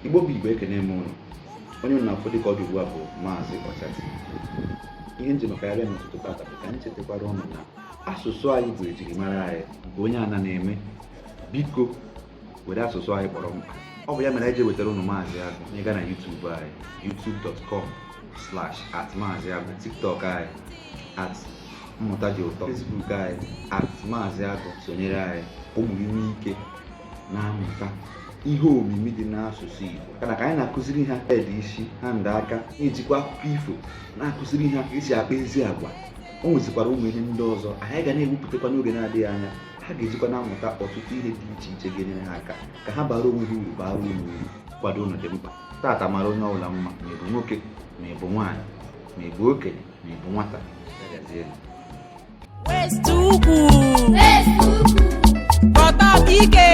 Igbo bụ Igbo ekene m ụnụ. Onye ụnụ na-afọ dịka ọ dị ugbu a bụ Maazị Ọchasị. Ihe nji maka ya bịa n'ụtụtụ tata bụ ka anyị chetakwara ụnụ na asụsụ anyị bụ ejirimara anyị nke onye ana na-eme. Biko were asụsụ anyị kpọrọ mkpa. Ọ bụ ya mere anyị ji wetara ụnụ Maazị Agụ. Anyị gaa na YouTube anyị, youtube.com/@Maazị-Agụ, TikTok anyị @Mmụta Dị Ụtọ, Facebook anyị @Maazị-Agụ. Sonyere anyị ụmụ ime ike na-amụta ihe omimi dị n'asụsụ Igbo, kana ka anyị na-akụziri ha dị isi ha ndị aka na-ejikwa akụkọ ifo na-akụziri ha ka esi akpa ezi agwa. O nwezikwara ụmụ ihe ndị ọzọ anyị ga na-ewepụtakwa n'oge na-adịghị anya. Ha ga-ejikwa na-amụta ọtụtụ ihe dị iche iche ga-enyere ha aka ka ha bara onwe ha uru, bara unu uru. Kwado unu dị mkpa. Tata mara onye ọbụla mma, ma ị bụ nwoke, ma ị bụ nwaanyị, ma ị bụ okenye, ma ị bụ nwata. Pọta Dike.